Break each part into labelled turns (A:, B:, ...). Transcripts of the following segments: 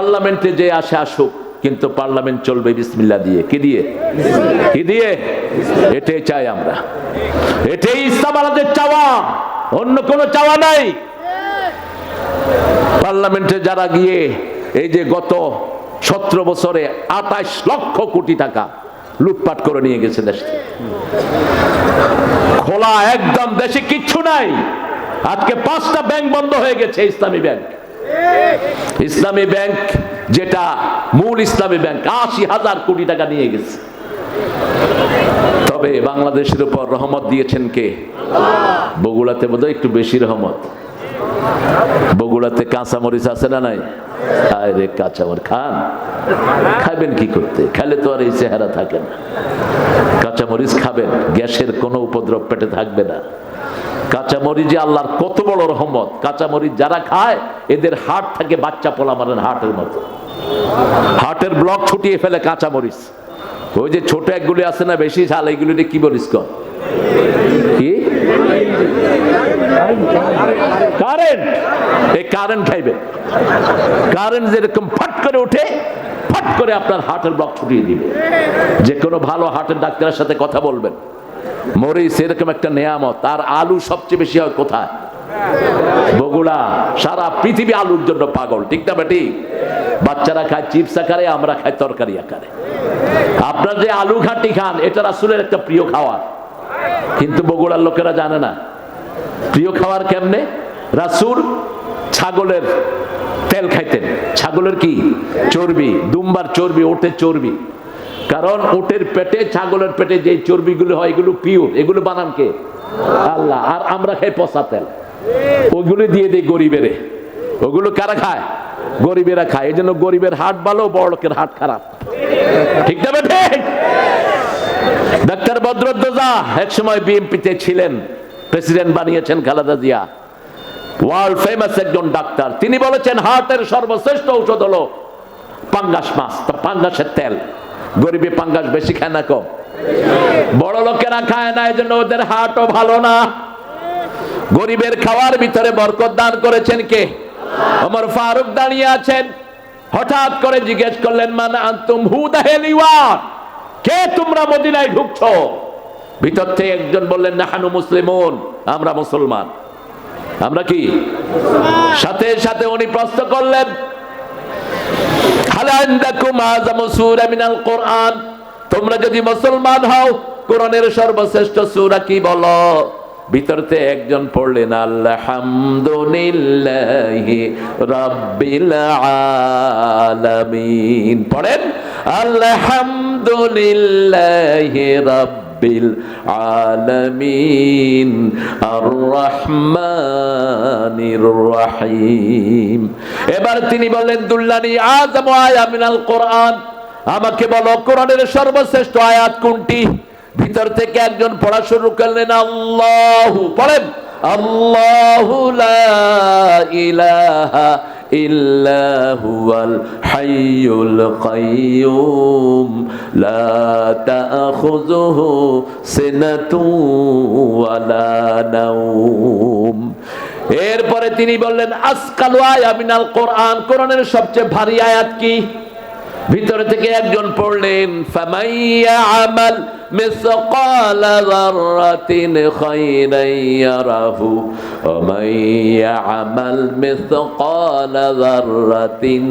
A: পার্লামেন্টে যে আসে আসুক, কিন্তু পার্লামেন্ট চলবে বিসমিল্লাহ দিয়ে। কি দিয়ে? কি দিয়ে? এটাই চাই আমরা, এটাই ইসলাম আমাদের চাওয়া, অন্য কোনো চাওয়া নাই। পার্লামেন্টে যারা গিয়ে এই যে গত 17 বছরে 28 লক্ষ কোটি টাকা লুটপাট করে নিয়ে গেছে দেশ থেকে, খোলা একদম, দেশে কিচ্ছু নাই। আজকে 5টা ব্যাংক বন্ধ হয়ে গেছে, ইসলামী ব্যাংক। ইসলামী ব্যাংক যেটা মূল ইসলামী ব্যাংক 80,000 কোটি টাকা নিয়ে গেছে। তবে বাংলাদেশের উপর রহমত দিয়েছেন কে? বগুড়াতে বোধহয় একটু বেশি রহমত। বগুড়াতে কাঁচামরিচ আছে না নাই? আরে কাঁচামরিচ খান, খাবেন কি করতে? খাইলে তো আর এই চেহারা থাকে না। কাঁচামরিচ খাবেন, গ্যাসের কোনো উপদ্রব পেটে থাকবে না। কাঁচামরিচ যে আল্লাহর কত বড় রহমত। কাঁচামরিচ যারা খায় এদের হার্ট থাকে বাচ্চা পোলা মারেন হার্টের মতো, হার্টের ব্লক ছুটিয়ে ফেলে কাঁচামরিচ। ওই যে ছোট একগুলি আছে না বেশি ঝাল, এইগুলি কি বলিস? কি কারেন্ট? এই কারেন্ট খাইবে, কারেন্ট যেরকম ফট করে উঠে, ফট করে আপনার হার্টের ব্লক ছুটিয়ে দিবে। যে কোনো ভালো হার্টের ডাক্তারের সাথে কথা বলবেন। মরিচ এরকম একটা নেয়ামত। আর আলু সবচেয়ে বেশি হয় কোথায়? বগুড়া। সারা পৃথিবী আলুর জন্য পাগল, ঠিক না বেটি? বাচ্চারা খায় চিপস আকারে, আমরা খাই তরকারি আকারে। আপনার যে আলু ঘাটি খান, এটা রাসূলের একটা প্রিয় খাবার, কিন্তু বগুড়ার লোকেরা জানে না প্রিয় খাবার কেমনে। রাসূল ছাগলের তেল খাইতেন। ছাগলের কি? চর্বি, দুম্বার চর্বি, ওটের চর্বি। কারণ ওটের পেটে, ছাগলের পেটে যে চর্বিগুলো হয় এগুলো পিওর, এগুলো বানান কে? আল্লাহ। আর আমরা খাই পচা তেল, ওইগুলো দিয়ে দেয় গরিবেরে। ওগুলো কারা খায়? গরিবেরা খায়। এই জন্য গরিবের হাট ভালো, বড় লোকের হাট খারাপ, ঠিক না বেঠে? ডাক্তার বদরুদ্দোজা একসময় বিএনপিতে ছিলেন, প্রেসিডেন্ট বানিয়েছেন খালেদা জিয়া, ওয়ার্ল্ড ফেমাস একজন ডাক্তার। তিনি বলেছেন হার্টের সর্বশ্রেষ্ঠ ঔষধ হলো পাঙ্গাস মাছ, পাঙ্গাসের তেল। গরিবে পাঙ্গাস বেশি খায় না কম? বড় লোকেরা খায় না, এই জন্য ওদের হার্টও ভালো না। গরিবের খাওয়ার ভিতরে বরকত দান করেছেন কে? ওমর ফারুক দাঁড়িয়ে আছেন, হঠাৎ করে জিজ্ঞেস করলেন, মান আনতুম, হু দা হেল ইউ আর? কে তোমরা মদিনায় ঢুকছো? ভিতর থেকে একজন বললেন, নাহানু মুসলিমুন, আমরা মুসলমান। আমরা কি? সাথে সাথে উনি প্রশ্ন করলেন, হাল ইনদাকুম আযামু সূরা মিনাল কোরআন? তোমরা যদি মুসলমান হও, কোরআনের সর্বশ্রেষ্ঠ সূরা কি বলো? ভিতরতে একজন পড়লেন, আলহামদুলিল্লাহি রাব্বিল আলামিন। পড়েন, আলহামদুলিল্লাহি রাব্বিল আলামিন আর রহমানির রহিম। এবার তিনি বললেন, দুল্লানি আযামু আয়া মিনাল কোরআন, আমাকে বলো কোরআনের সর্বশ্রেষ্ঠ আয়াত কোনটি? ভিতর থেকে একজন পড়া শুরু করলেন, আল্লাহু। পড়েন, আল্লাহু লা ইলাহা ইল্লা হুয়াল হাইয়ুল কাইয়্যুম লা তাখুযুহু সিনাতুন ওয়ালা নাওম। এরপরে তিনি বললেন, আসকালু আয়া মিনাল কোরআন, কোরআনের সবচেয়ে ভারী আয়াত কি? ভিতর থেকে একজন পড়লেন, ফামাইয়া আমাল মিসকালা যাররাতিন খায়রান ইয়ারাহু ওয়া মাইয়া আমাল মিসকালা যাররাতিন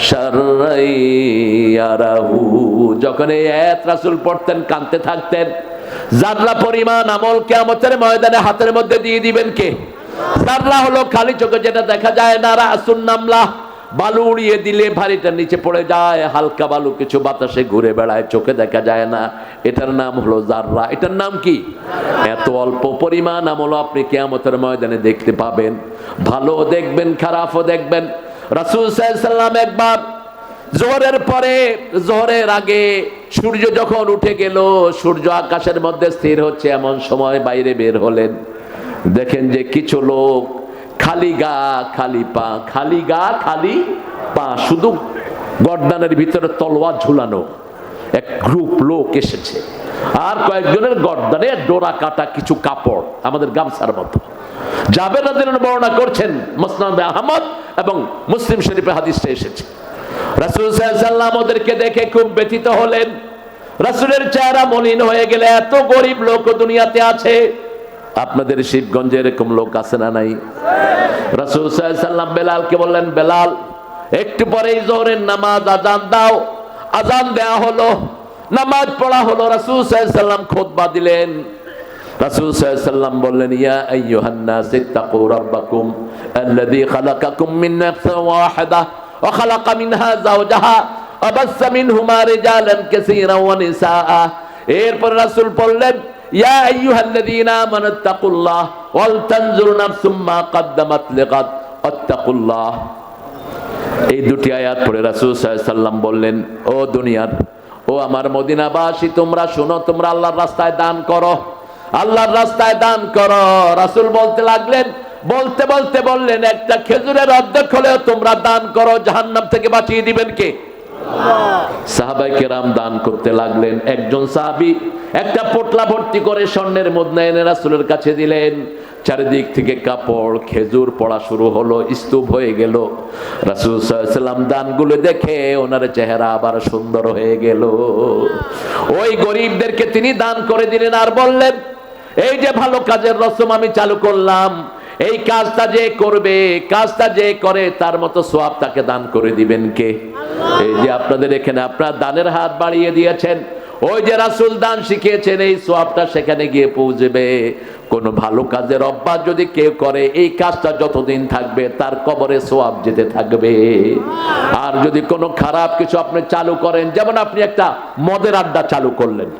A: শাররান ইয়ারাহু। যখন এই আয়াত রাসূল পড়তেন কাঁদতে থাকতেন। যাররা পরিমাণ আমল কিয়ামতের ময়দানে হাতের মধ্যে দিয়ে দিবেন কে? যাররা হলো খালি চোখে যেটা দেখা যায় না, রাসূল নামলা, বালু উড়িয়ে দিলে ভারীটা নিচে পড়ে যায়, হালকা বালু কিছু বাতাসে ঘুরে বেড়ায়, চোখে দেখা যায় না, এটার নাম হলো যাররা। এটার নাম কি? এত অল্প পরিমাণ আমল আপনি কিয়ামতের ময়দানে দেখতে পাবেন, ভালো দেখবেন, খারাপও দেখবেন। রাসূল সাল্লাল্লাহু আলাইহি ওয়াসাল্লাম একবার জোহরের পরে, জোহরের আগে সূর্য যখন উঠে গেল, সূর্য আকাশের মধ্যে স্থির হচ্ছে, এমন সময় বাইরে বের হলেন। দেখেন যে কিছু লোক খালি গা খালি পা, খালি গা খালি পা, শুধু গর্দানের ভিতরে তলোয়ার ঝুলানো এক গ্রুপ লোক এসেছে। আর কয়েকজনের গর্দানে ডোরা কাটা কিছু কাপড়, আমাদের গামছার মতো। জাবের রাদিয়াল্লাহু আনহু বর্ণনা করছেন, মুসনাদে আহমদ এবং মুসলিম শরীফে হাদিসটা এসেছে। রাসূল সাল্লাল্লাহু আলাইহি ওয়াসাল্লাম ওদেরকে দেখে খুব ব্যথিত হলেন। রাসূলের চেহারা মলিন হয়ে গেলে, এত গরিব লোক দুনিয়াতে আছে। আপনাদের শিবগঞ্জে এরকম লোক আছে না নাই? রাসূল সাল্লাল্লাহু আলাইহি ওয়াসাল্লাম বেলালকে বললেন, বেলাল একটু পরেই যোহরের নামাজ আজান দাও। আজান দেয়া হলো, নামাজ পড়া হলো। রাসূল সাল্লাল্লাহু আলাইহি ওয়াসাল্লাম খুতবা দিলেন। রাসূল সাল্লাল্লাহু আলাইহি ওয়াসাল্লাম বললেন, ইয়া আইয়ুহান নাস ইত্তাকু রাব্বাকুম আল্লাযী খালাকাকুম মিন নাফসিন ওয়াহিদা ওয়া খালাকা মিনহা যাওজাহা ওয়া বাসসা মিনহুমা রিজালান কাসীরান ওয়া নিসাআ। এরপর রাসূল বললেন, ইয়া আইয়ুহাল্লাযীনা আমানু ইত্তাকুল্লাহ ওয়াল তানজুর নাফসুম মা কদ্দামাত লিগাদ ওয়াত্তাকুল্লাহ। এই দুটি আয়াত পড়ে রাসূল সাল্লাল্লাহু আলাইহি ওয়াসাল্লাম বললেন, ও দুনিয়ার, ও আমার মদিনাবাসী, তোমরা শোনো, তোমরা আল্লাহর রাস্তায় দান করো, আল্লাহর রাস্তায় দান করো। রাসূল বলতে লাগলেন, বলতে বলতে বললেন, একটা খেজুরের অর্ধেক হলেও তোমরা দান করো, জাহান্নাম থেকে বাঁচিয়ে দিবেন কে? আল্লাহ। সাহাবায়ে কেরাম দান করতে লাগলেন। একজন সাহাবী একটা পোটলা ভর্তি করে স্বর্ণের মুদ্রা এনে রাসূলের কাছে দিলেন। চারিদিক থেকে কাপড়, খেজুর পড়া শুরু হলো, স্তূপ হয়ে গেল। রাসূল সাল্লাল্লাহু আলাইহি ওয়াসাল্লাম দানগুলো দেখে ওনার চেহারা আবার সুন্দর হয়ে গেল। ওই গরিবদেরকে তিনি দান করে দিলেন আর বললেন, এই যে ভালো কাজের রসম আমি চালু করলাম, এই কাজটা যে করবে, কাজটা যে করে, তার মতো সওয়াব তাকে দান করে দিবেন কে? এই যে আপনাদের এখানে আপনারা দানের হাত বাড়িয়ে দিয়েছেন, ওই যে রাসূল দান শিখিয়েছেন, এই সওয়াবটা সেখানে গিয়ে পৌঁছবে। কোন ভালো কাজের অভ্যাস যদি কেউ করে, এই কাজটা যতদিন থাকবে তার কবরে সওয়াব যেতে থাকবে। আর যদি কোনো খারাপ কিছু আপনি চালু করেন, যেমন আপনি একটা মদের আড্ডা চালু করলেন,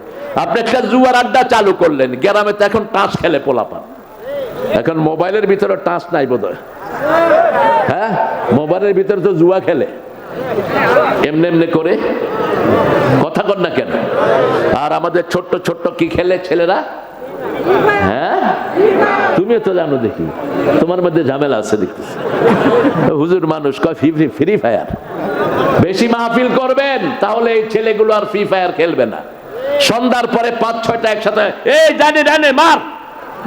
A: আপনি একটা জুয়ার আড্ডা চালু করলেন, গ্রামে তো এখন টাস খেলে পোলাপান, এখন মোবাইলের ভিতরে টাস নাই বোধহয়, হ্যাঁ মোবাইলের ভিতরে তো জুয়া খেলে এমনি এমনি করে, কথা কর না কেন? আর আমাদের ছোট্ট ছোট্ট কি খেলে ছেলেরা? হ্যাঁ তুমিও তো জানো, দেখি তোমার মধ্যে ঝামেলা আছে দেখতেছি। হুজুর মানুষ কয় ফ্রি ফায়ার। বেশি মাহফিল করবেন তাহলে এই ছেলেগুলো আর ফ্রি ফায়ার খেলবে না। সন্ধ্যার পরে ৫-৬টা একসাথে, এই ডানে ডানে মার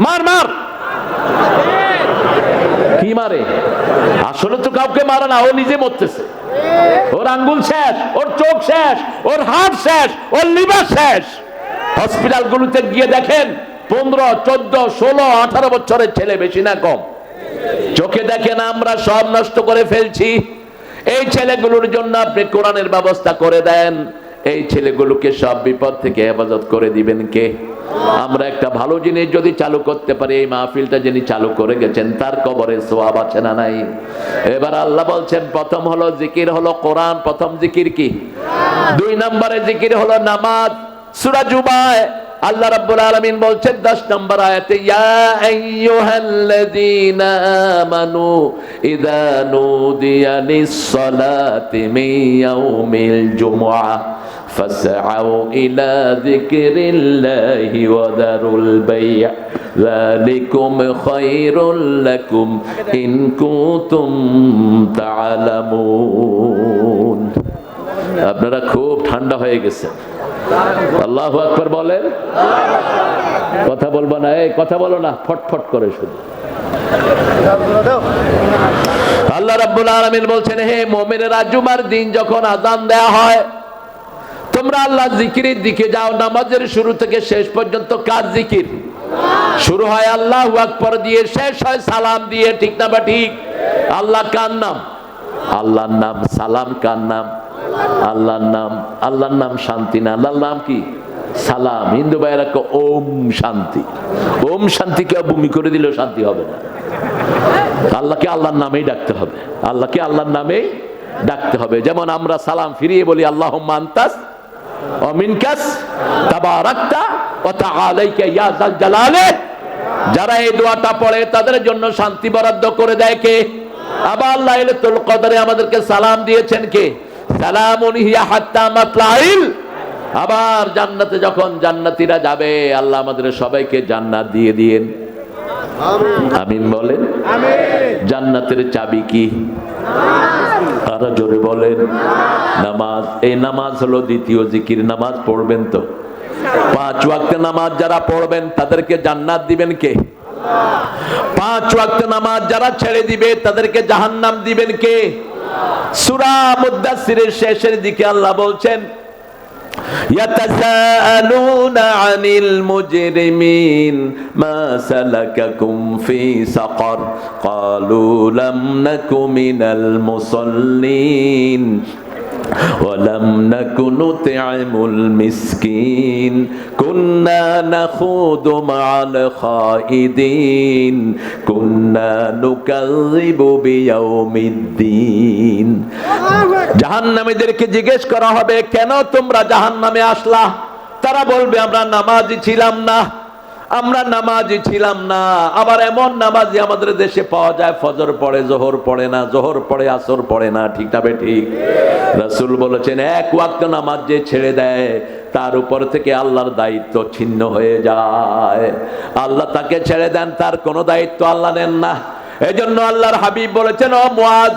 A: মার মার, কি মারে? আসলে তো কাউকে মারে না, ও নিজে মরতেছে। ওর আঙ্গুল শেষ, ওর চোখ শেষ, ওর হাত শেষ, ওর লিভার শেষ। হসপিটাল গুলোতে গিয়ে দেখেন 15, 14, 16, 18 বছরের ছেলে, বেশি না কম। চোখে দেখেন আমরা সব নষ্ট করে ফেলছি। এই ছেলেগুলোর জন্য আপনি কোরআনের ব্যবস্থা করে দেন, এই ছেলেগুলোকে সব বিপদ থেকে হেফাজত করে দিবেন কে? আমরা একটা ভালো জিনিস যদি চালু করতে পারি, এই মাহফিলটা যিনি চালু করে গেছেন তার কবরে সওয়াব আছে না নাই? এবার আল্লাহ বলছেন, প্রথম হলো জিকির হলো কোরআন, প্রথম জিকির কি? 2 নম্বরে জিকির হলো নামাজ। সূরা জুমায় আল্লাহ রাব্বুল আলামিন বলছেন 10 নম্বর আয়াতে, ইয়া আইয়ুহাল্লাযীনা আমানু ইযা নুদিয়া লিস-সালাতি মিন ইয়াউমিল জুমআহ ফাসআউ ইলা যিকরিল্লাহি ওয়া দারুল বাই' যালিকুম খায়রুল লাকুম ইন কুনতুম তা'লামুন। আপনারা খুব ঠান্ডা হয়ে গেছেন। আল্লাহু আকবার বলেন। কথা বলবো না, এই কথা বলো না, ফটফট করে শুধু। আল্লাহ রাব্বুল আলামিন বলছেন, হে মুমিনেরা, জুমার দিন যখন আযান দেয়া হয় তোমরা আল্লাহ জিকিরের দিকে যাও। নামাজের শুরু থেকে শেষ পর্যন্ত কার জিকির? শুরু হয় আল্লাহু আকবার দিয়ে, শেষ হয় সালাম দিয়ে, ঠিক না বা ঠিক? আল্লাহ কার নাম? আল্লাহর নাম। সালাম কার নাম? আল্লাহর নাম। আল্লাহর নাম শান্তি না, আল্লাহর নাম কি? সালাম। হিন্দু ভাইয়েরা ওম শান্তি, ওম শান্তি কে বমি করে দিলেও শান্তি হবে না। আল্লাহকে আল্লাহর নামেই ডাকতে হবে, আল্লাহকে আল্লাহর নামেই ডাকতে হবে। যেমন আমরা সালাম ফিরিয়ে বলি, আল্লাহুম্মা আনতাস ওয়া মিনকাস তাবারাকতা ওয়া তাআলাইকা ইয়া যাল জালালে। যারা এই দোয়াটা পড়ে তাদের জন্য শান্তি বরাদ্দ করে দেয় কে? আবার আল্লাহ লাইলাতুল কদরে আমাদেরকে সালাম দিয়েছেন কে? সালামুন হিয়া হাত্তা মাতলাইল। আবার জান্নাতে যখন জান্নাতীরা যাবে, আল্লাহ আমাদের সবাইকে জান্নাত দিয়ে দিয়েন, আমিন বলেন। জান্নাতের চাবি কি? আরো জোরে বলেন। নামাজ। এই নামাজ হলো দ্বিতীয় জিকির। নামাজ পড়বেন তো? 5 ওয়াক্ত নামাজ যারা পড়বেন তাদেরকে জান্নাত দিবেন কে? 5 ওয়াক্ত নামাজ যারা ছেড়ে দিবে তাদেরকে জাহান্নাম দিবেন কে? সূরা মুদ্দাসসিরের শেষের দিকে আল্লাহ বলছেন, ইয়াতাসাআলুনা আনিল মুজরিমিন মা সালাকাকুম ফি সাকার ক্বালু লাম নাকু মিনাল মুসাল্লিন ولم نكن نطعم المسكين كنا نخوض مع الخائضين كنا نكذب بيوم الدين। জাহান্নামীদেরকে জিজ্ঞেস করা হবে, কেন তোমরা জাহান্নামে আসলা? তারা বলবে, আমরা নামাজি ছিলাম না, আমরা নামাজি ছিলাম না। আবার এমন নামাজি আমাদের দেশে পাওয়া যায়, ফজর পড়ে জোহর পড়ে না, জোহর পড়ে আসর পড়ে না। ঠিক না ঠিক? রাসূল বলেছেন, এক ওয়াক্ত নামাজ যে ছেড়ে দেয় তার উপর থেকে আল্লাহর দায়িত্ব ছিন্ন হয়ে যায়। আল্লাহ তাকে ছেড়ে দেন, তার কোনো দায়িত্ব আল্লাহ নেন না। এজন্য আল্লাহর হাবিব বলেছেন, ও মুআজ,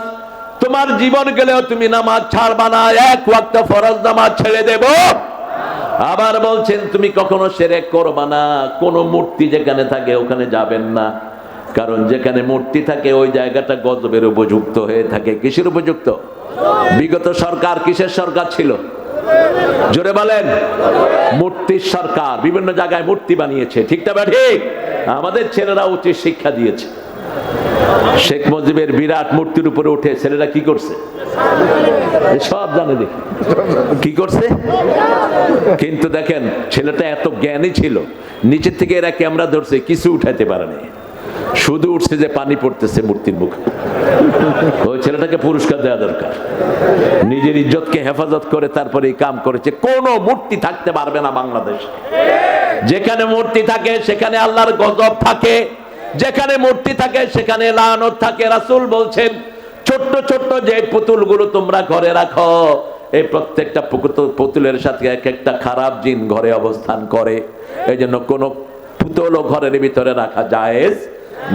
A: তোমার জীবন গেলেও তুমি নামাজ ছাড়বা না, এক ওয়াক্ত ফরজ নামাজ ছেড়ে দেব। আবার বলছেন, তুমি কখনো শিরক করবা না, কোন মূর্তি যেখানে থাকে ওখানে যাবেন না, কারণ যেখানে মূর্তি থাকে ওই জায়গাটা গজবের উপযুক্ত হয়ে থাকে। কিসের উপযুক্ত? বিগত সরকার কিসের সরকার ছিল? জোরে বলেন। মূর্তির সরকার, বিভিন্ন জায়গায় মূর্তি বানিয়েছে। ঠিক না ঠিক? আমাদের ছেলেরা উচিত শিক্ষা দিয়েছে। শেখ মুজিবের বিরাট মূর্তির উপরে উঠে ছেলেরা কি করছে সব জানে, দেখি কি করছে। কিন্তু দেখেন, ছেলেটা এত জ্ঞানী ছিল, নিচের থেকে এরা ক্যামেরা ধরছে, কিছু উঠাইতে পারেনি, শুধু উঠছে যে পানি পড়তেছে মূর্তির মুখে। ওই ছেলেটাকে পুরস্কার দেওয়া দরকার। নিজের ইজ্জতকে হেফাজত করে তারপরে এই কাম করেছে। কোন মূর্তি থাকতে পারবে না বাংলাদেশে। যেখানে মূর্তি থাকে সেখানে আল্লাহর গজব থাকে, যেখানে মূর্তি থাকে সেখানে লানত থাকে। রাসূল বলছেন, ছোট্ট ছোট্ট যে পুতুলগুলো তোমরা ঘরে রাখো, এই প্রত্যেকটা পুতুলের সাথে এক একটা খারাপ জিন ঘরে অবস্থান করে। এই জন্য কোন পুতুলও ঘরের ভিতরে রাখা জায়েজ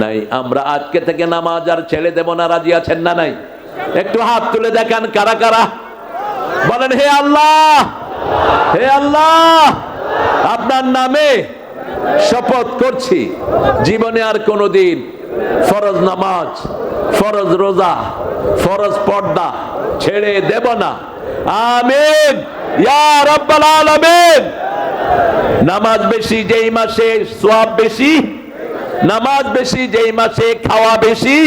A: নাই। আমরা আজকে থেকে নামাজ আর ছেড়ে দেব না, রাজি আছেন না নাই? একটু হাত তুলে দেখান কারা কারা। বলেন, হে আল্লাহ, হে আল্লাহ, আপনার নামে শপথ করছি, জীবনে আর কোনদিন ফরজ নামাজ, ফরজ রোজা, ফরজ পর্দা ছেড়ে দেব না। আমিন ইয়া রাব্বাল আলামিন। নামাজ বেশি যেই মাসে সওয়াব বেশি, নামাজ বেশি যেই মাসে খাওয়া বেশি।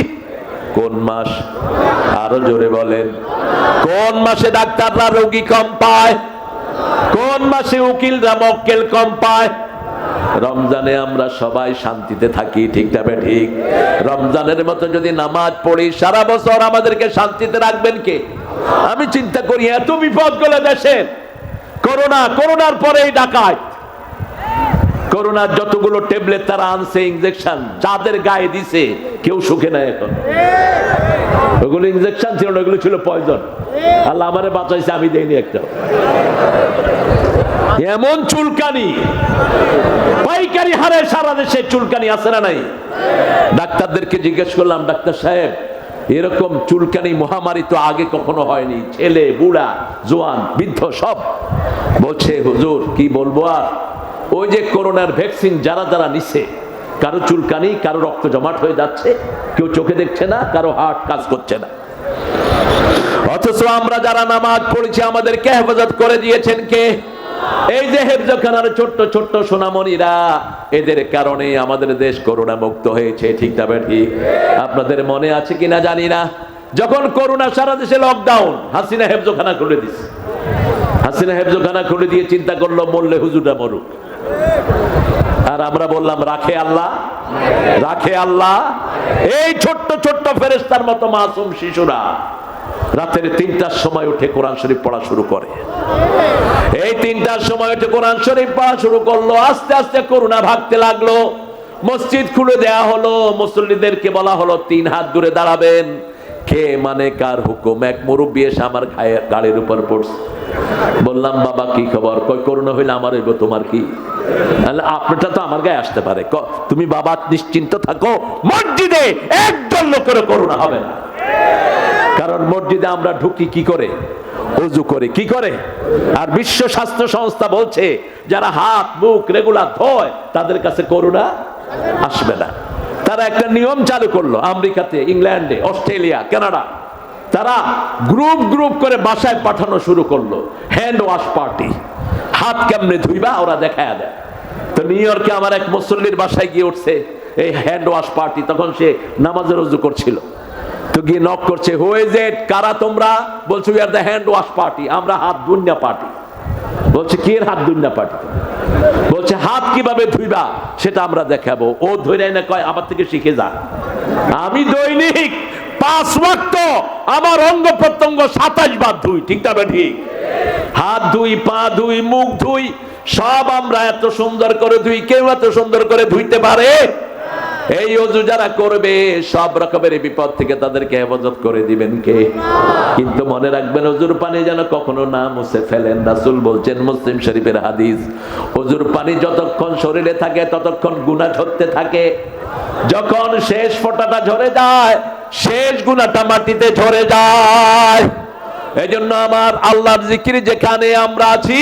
A: কোন মাস? আরো জোরে বলেন। কোন মাসে ডাক্তাররা রোগী কম পায়? কোন মাসে উকিলরা মক্কেল কম পায়? রমজানে আমরা সবাই শান্তিতে থাকি। ঠিক না ঠিক? রমজানের মতো যদি নামাজ পড়ি, সারা বছর আমাদেরকে শান্তিতে রাখবেন কে? আমি চিন্তা করি, এত বিপদ গেল দেশের। করোনা, করোনার পরেই ডাকাত, করোনার যতগুলো ট্যাবলেট তারা আনছে, ইনজেকশন যাদের গায়ে দিছে কেউ সুখে নাই এখন। ওগুলো ইনজেকশন ছিল না, ওগুলো ছিল পয়জন। আল্লাহ আমারে বাঁচাইছে, আমি দেইনি একটা। এমন চুলকানি পাইকারি হারে সারা দেশে চুলকানি আছে না নাই? ডাক্তারদেরকে জিজ্ঞেস করলাম, ডাক্তার সাহেব, এরকম চুলকানি মহামারী তো আগে কখনো হয়নি, ছেলে বুড়া জোয়ান বৃদ্ধ সব। বলছে, হুজুর কি বলবো আর, ওই যে করোনার ভ্যাকসিন যারা যারা নিছে, কারো চুলকানি, কারো রক্ত জমাট হয়ে যাচ্ছে, কেউ চোখে দেখছে না, কারো হার্ট কাজ করছে না। অথচ আমরা যারা নামাজ পড়েছি আমাদেরকে হেফাজত করে দিয়েছেন কে? এই যে হেফজখানার ছোট্ট ছোট্ট সোনামণিরা, এদের কারণে আমাদের দেশ করোনা মুক্ত হয়েছে। ঠিক না ঠিক? আপনাদের মনে আছে কিনা জানি না, যখন করোনা সারা দেশে লকডাউন, হাসিনা হেফজখানা খুলে দিচ্ছে। হাসিনা হেফজখানা খুলে দিয়ে চিন্তা করলো, মরলে হুজুরটা মরুক। আর আমরা বললাম, রাখে আল্লাহ, রাখে আল্লাহ। এই ছোট্ট ছোট্ট ফেরেশতার মতো মাসুম শিশুরা রাতের 3টার সময় উঠে কোরআন শরীফ পড়া শুরু করে। এই 3টার সময় উঠে কোরআন শরীফ পড়া শুরু করলো। আস্তে আস্তে করোনা ভাগতে লাগলো। মসজিদ খুলে দেয়া হলো, মুসল্লিদেরকে বলা হলো 3 হাত দূরে দাঁড়াবেন। কে মানে কার হুকুম? এক মুরব্বী এসে আমার গাড়ির উপর পড়ছে। বললাম, বাবা কি খবর? কই, করোনা হইলে আমার হইব, তোমার কি? আপনারটা তো আমার গায়ে আসতে পারে। তুমি বাবা নিশ্চিন্ত থাকো, মসজিদে একজন লোকের করোনা হবে না। কারণ মসজিদে আমরা ঢুকি কি করে? ওযু করে। কি করে? আর বিশ্ব স্বাস্থ্য সংস্থা বলছে, যারা হাত মুখ রেগুলার ধোয় তাদের কাছে করোনা আসবে না। তারা একটা নিয়ম চালু করলো আমেরিকাতে, ইংল্যান্ডে, অস্ট্রেলিয়া, কানাডা। তারা গ্রুপ গ্রুপ করে বাসায় পাঠানো শুরু করলো, হ্যান্ড ওয়াশ পার্টি। হাত কেমনে ধুইবা ওরা দেখায় দেয়। তো নিউ ইয়র্কে আমার এক মুসল্লির বাসায় গিয়ে উঠছে এই হ্যান্ড ওয়াশ পার্টি, তখন সে নামাজের ওযু করছিল। তো গিয়ে নক করছে, হু ইজ ইট, কারা তোমরা? বলছে we are the hand wash party, আমরা হাত দুনিয়া পার্টি। বলছে কি এর হাত দুনিয়া পার্টি? বলছে হাত কিভাবে ধুইবা সেটা আমরা দেখাবো। ও ধরে না কয় আমার থেকে শিখে যা, আমি দৈনিক 5 ওয়াক্ত আমার অঙ্গ প্রত্যঙ্গ 27 বার ধুই, ঠিক না ঠিক? হাত ধুই, পা ধুই, মুখ ধুই, সব আমরা এত সুন্দর করে ধুই, কেউ এত সুন্দর করে ধুইতে পারে? এই ওযু যারা করবে সব রকমের বিপদ থেকে তাদেরকে হেফাজত করে দিবেন কে? কিন্তু মনে রাখবেন, ওযুর পানি যেন কখনো না মুছে ফেলেন। রাসূল বলছেন, মুসলিম শরীফের হাদিস, ওযুর পানি যতক্ষণ শরীরে থাকে ততক্ষণ গুনাহ ঝরতে থাকে। যখন শেষ ফোঁটাটা ঝরে যায়, শেষ গুনাহটা মাটিতে ঝরে যায়। এজন্য আমার আল্লাহর জিকির যেখানে আমরা আছি